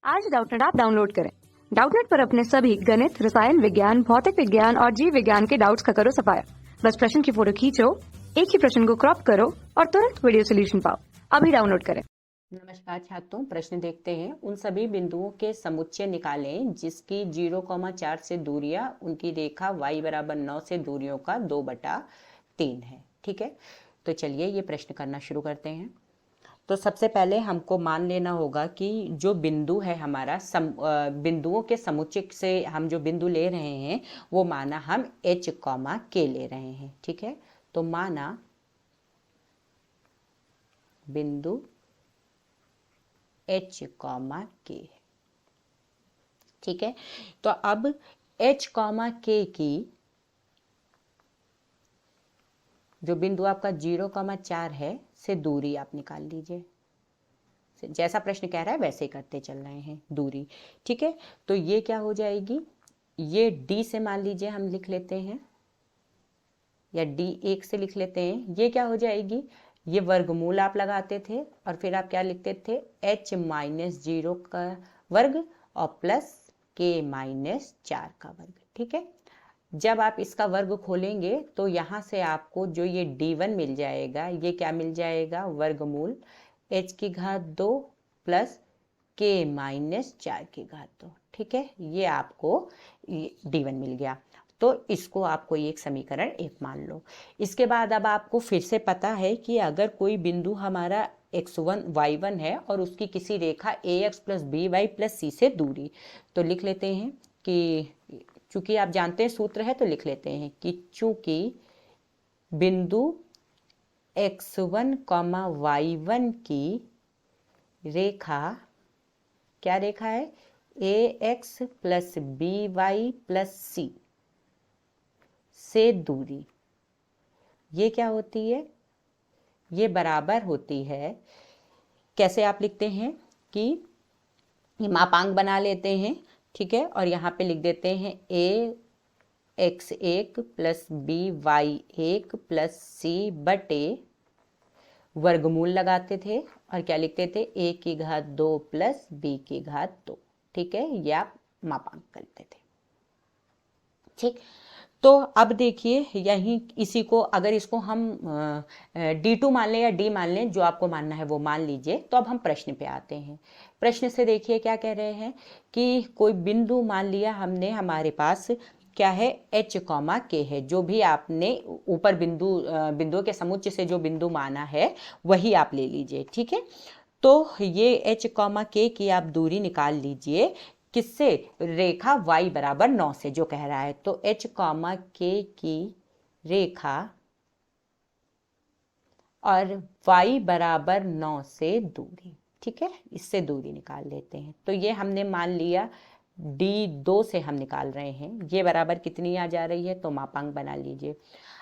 आज Doubtnut app download करें। Doubtnut पर अपने सभी गणित, रसायन विज्ञान, भौतिक विज्ञान और जीव विज्ञान के डाउट्स का करो सफाया। बस प्रश्न की फोटो खींचो, एक ही प्रश्न को क्रॉप करो और तुरंत वीडियो सोल्यूशन पाओ। अभी डाउनलोड करें। नमस्कार छात्रों, प्रश्न देखते हैं। उन सभी बिंदुओं के समुच्चय निकालें जिसकी 0,4 से दूरियां उनकी रेखा y बराबर 9 से दूरियों का 2/3 है। ठीक है, तो चलिए ये प्रश्न करना शुरू करते हैं। तो सबसे पहले हमको मान लेना होगा कि जो बिंदु है हमारा बिंदुओं के समुच्चय से हम जो बिंदु ले रहे हैं वो माना हम h, k ले रहे हैं। ठीक है, तो माना बिंदु h, k है। ठीक है, तो अब h, k की जो बिंदु आपका 0,4 है से दूरी आप निकाल लीजिए। जैसा प्रश्न कह रहा है वैसे ही करते चल रहे हैं दूरी। ठीक है, तो ये क्या हो जाएगी, ये d से मान लीजिए हम लिख लेते हैं या d1 से लिख लेते हैं। ये क्या हो जाएगी, ये वर्गमूल आप लगाते थे और फिर आप क्या लिखते थे, h - 0 का वर्ग और प्लस k - 4 का वर्ग। ठीक है, जब आप इसका वर्ग खोलेंगे तो यहाँ से आपको जो ये d1 मिल जाएगा, ये क्या मिल जाएगा, वर्गमूल h की घात 2 प्लस k - 4 की घात 2। ठीक है, ये आपको d1 मिल गया। तो इसको आपको एक समीकरण 1 मान लो। इसके बाद अब आपको फिर से पता है कि अगर कोई बिंदु हमारा x1 y1 है और उसकी किसी रेखा ax + by + c से दूरी, तो लिख लेते हैं कि चूंकि आप जानते हैं सूत्र है तो लिख लेते हैं कि चूंकि बिंदु x1, y1 की रेखा क्या रेखा है, ax + by + c से दूरी, ये क्या होती है, ये बराबर होती है, कैसे आप लिखते हैं कि ये मापांक बना लेते हैं। ठीक है, और यहाँ पे लिख देते हैं ax1 + by1 + c बटे वर्गमूल लगाते थे और क्या लिखते थे, a की घात 2 प्लस b की घात 2। ठीक है, ये आप मापांक करते थे। ठीक, तो अब देखिए यही इसी को अगर इसको हम d2 मान लें या d मान लें, जो आपको मानना है वो मान लीजिए। तो अब हम प्रश्न पे आते हैं। प्रश्न से देखिए क्या कह रहे हैं कि कोई बिंदु मान लिया हमने, हमारे पास क्या है, h, k है। जो भी आपने ऊपर बिंदुओं के समुच्चय से जो बिंदु माना है वही आप ले लीजिए। ठीक है, तो ये h, k की आप दूरी निकाल लीजिए, किससे, रेखा y बराबर 9 से जो कह रहा है। तो h, k की रेखा और y बराबर 9 से दूरी। ठीक है, इससे दूरी निकाल लेते हैं। तो ये हमने मान लिया d2 से हम निकाल रहे हैं, ये बराबर कितनी आ जा रही है, तो मापांक बना लीजिए।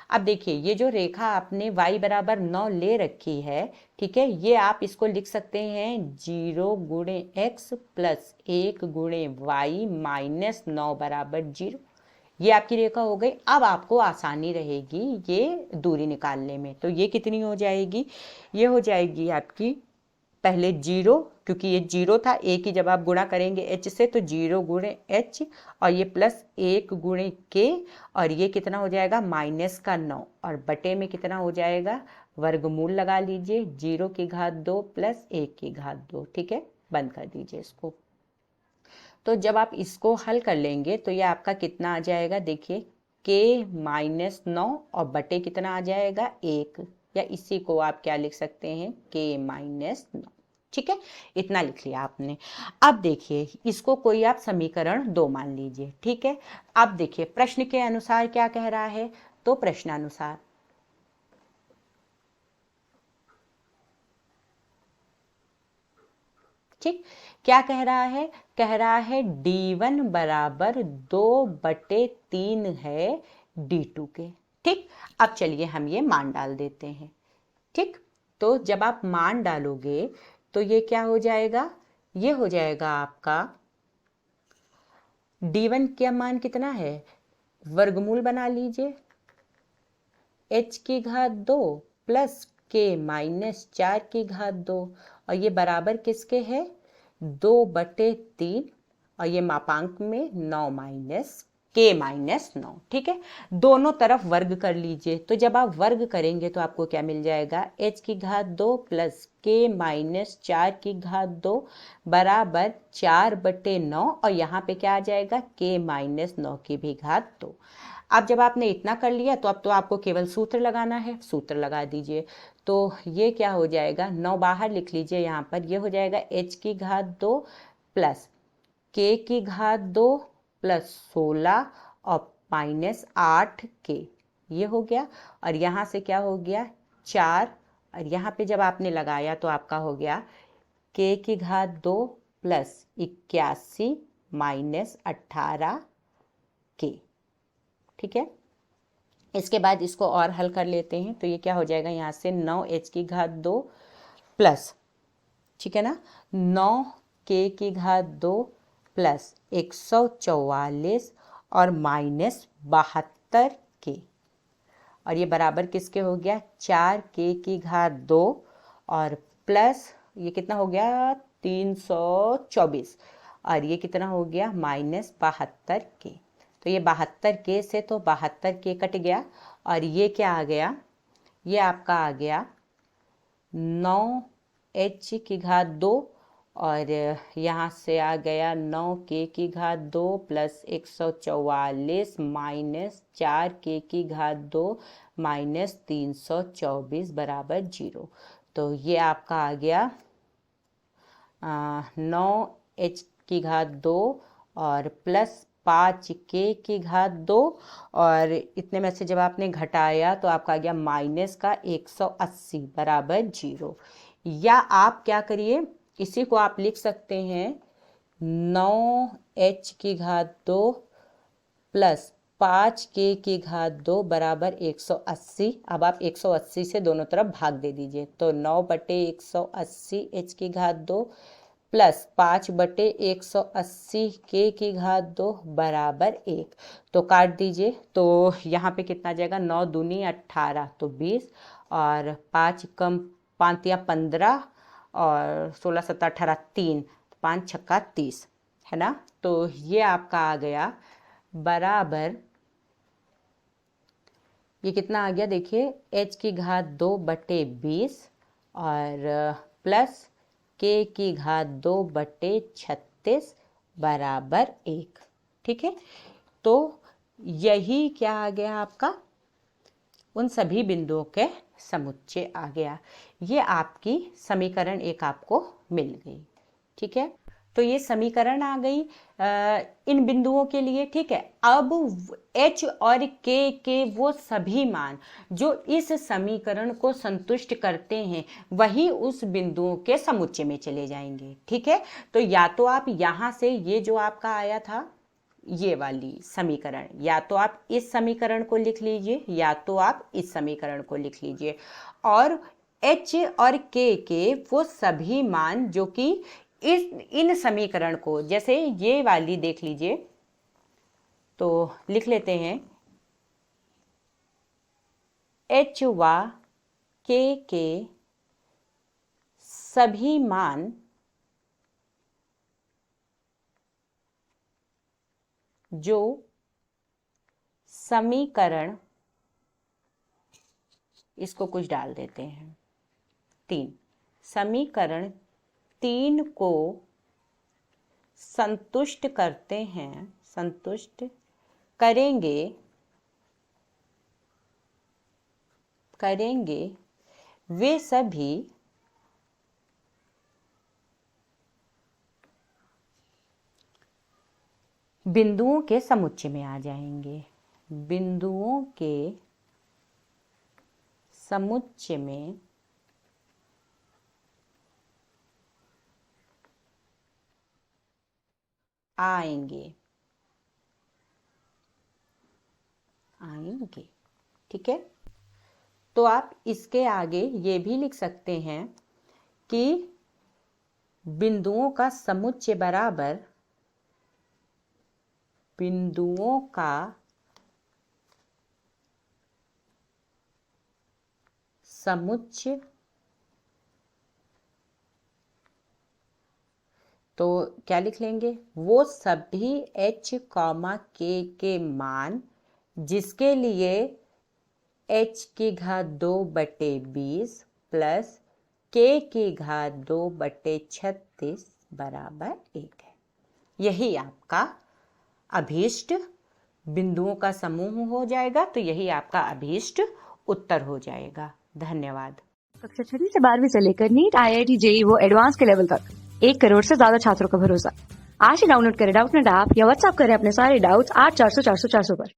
अब देखिए ये जो रेखा आपने y बराबर 9 ले रखी है, ठीक है, ये आप इसको लिख सकते हैं 0 × x + 1 × y - 9 बराबर 0। ये आपकी रेखा हो गई। अब आपको आसानी रहेगी ये दूरी निकालने में। तो ये कितनी हो जाएगी, ये हो जाएगी आपकी पहले 0, क्योंकि ये 0 था, a की जब आप गुणा करेंगे h से तो 0 × h और ये प्लस 1 × k और ये कितना हो जाएगा, -9 और बटे में कितना हो जाएगा, वर्गमूल लगा लीजिए 0 की घात 2 प्लस 1 की घात 2। ठीक है, बंद कर दीजिए इसको। तो जब आप इसको हल कर लेंगे तो ये आपका कितना आ जाएगा, देखिए k - 9 और बटे कितना आ जाएगा, 1, या इसी को आप क्या लिख सकते हैं, k - 9। ठीक है, इतना लिख लिया आपने। अब देखिए इसको कोई आप समीकरण 2 मान लीजिए। ठीक है, अब देखिए प्रश्न के अनुसार क्या कह रहा है, तो प्रश्नानुसार ठीक क्या कह रहा है, कह रहा है d1 बराबर 2/3 है d2 के। ठीक, अब चलिए हम ये मान डाल देते हैं। ठीक, तो जब आप मान डालोगे तो ये क्या हो जाएगा, ये हो जाएगा आपका d1 का मान कितना है, वर्गमूल बना लीजिए h की घात 2 प्लस k - 4 की घात 2 और ये बराबर किसके है, 2/3 और ये मापांक में 9 माइनस k माइनस 9। ठीक है, दोनों तरफ वर्ग कर लीजिए। तो जब आप वर्ग करेंगे तो आपको क्या मिल जाएगा, h की घात 2 प्लस k माइनस 4 की घात 2 बराबर 4/9 और यहाँ पे क्या आ जाएगा, k माइनस 9 की भी घात 2। अब जब आपने इतना कर लिया तो अब तो आपको केवल सूत्र लगाना है, सूत्र लगा दीजिए। तो ये क्या हो जाएगा, 9 बाहर लिख लीजिए, यहाँ पर ये हो जाएगा h की घात 2 प्लस k की घात 2 प्लस 16 और माइनस 8k, ये हो गया। और यहाँ से क्या हो गया 4, और यहाँ पे जब आपने लगाया तो आपका हो गया k की घात 2 प्लस 81 माइनस 18k। ठीक है, इसके बाद इसको और हल कर लेते हैं। तो ये क्या हो जाएगा, यहाँ से 9h की घात 2 प्लस, ठीक है ना, 9k की घात 2 प्लस 144 और माइनस 72k, और ये बराबर किसके हो गया, 4k की घात 2 और प्लस ये कितना हो गया 324, और ये कितना हो गया माइनस 72k। तो ये 72k से तो 72k कट गया, और ये क्या आ गया, ये आपका आ गया 9h की घात 2 और यहाँ से आ गया 9k की घात 2 प्लस 144 माइनस 4k की घात 2 माइनस 324 बराबर 0। तो ये आपका आ गया 9h की घात 2 और प्लस 5k की घात 2, और इतने में से जब आपने घटाया तो आपका आ गया माइनस का 180 बराबर 0। या आप क्या करिए, इसी को आप लिख सकते हैं 9h की घात 2 प्लस 5k की घात 2 बराबर 180। अब आप 180 से दोनों तरफ भाग दे दीजिए, तो 9/180 h की घात 2 प्लस 5/180 k की घात 2 बराबर 1। तो काट दीजिए, तो यहाँ पे कितना आ जाएगा, 9 दूनी 18 तो 20, और 5 कम 5 या 15 और 16 17 18 3, 5 छक्का 30, है ना। तो ये आपका आ गया बराबर, ये कितना आ गया देखिए, h की घात 2/20 और प्लस k की घात 2/36 बराबर 1। ठीक है, तो यही क्या आ गया आपका, उन सभी बिंदुओं के समुच्चय आ गया। ये आपकी समीकरण एक आपको मिल गई। ठीक है, तो ये समीकरण आ गई इन बिंदुओं के लिए। ठीक है, अब h और k के वो सभी मान जो इस समीकरण को संतुष्ट करते हैं वही उस बिंदुओं के समुच्चय में चले जाएंगे। ठीक है, तो या तो आप यहाँ से ये जो आपका आया था ये वाली समीकरण, या तो आप इस समीकरण को लिख लीजिए या तो आप इस समीकरण को लिख लीजिए, और h और k के वो सभी मान जो कि इन समीकरण को, जैसे ये वाली देख लीजिए, तो लिख लेते हैं h व k के सभी मान जो समीकरण, इसको कुछ डाल देते हैं 3, समीकरण 3 को संतुष्ट करते हैं, संतुष्ट करेंगे वे सभी बिंदुओं के समुच्चय में आ जाएंगे, बिंदुओं के समुच्चय में आएंगे। ठीक है, तो आप इसके आगे ये भी लिख सकते हैं कि बिंदुओं का समुच्चय बराबर बिंदुओं का समुच्चय। तो क्या लिख लेंगे, वो सभी h, k के मान जिसके लिए h की घात 2/20 प्लस k की घात 2/36 बराबर 1 है। यही आपका अभीष्ट बिंदुओं का समूह हो जाएगा, तो यही आपका अभीष्ट उत्तर हो जाएगा। धन्यवाद। कक्षा 6 से 12वीं से लेकर नीट, IIT, JEE वो एडवांस के लेवल तक 1 करोड़ से ज्यादा छात्रों का भरोसा। आज ही डाउनलोड करें डाउटनेट ऐप या व्हाट्सएप करें अपने सारे डाउट्स 8400 400 400 पर।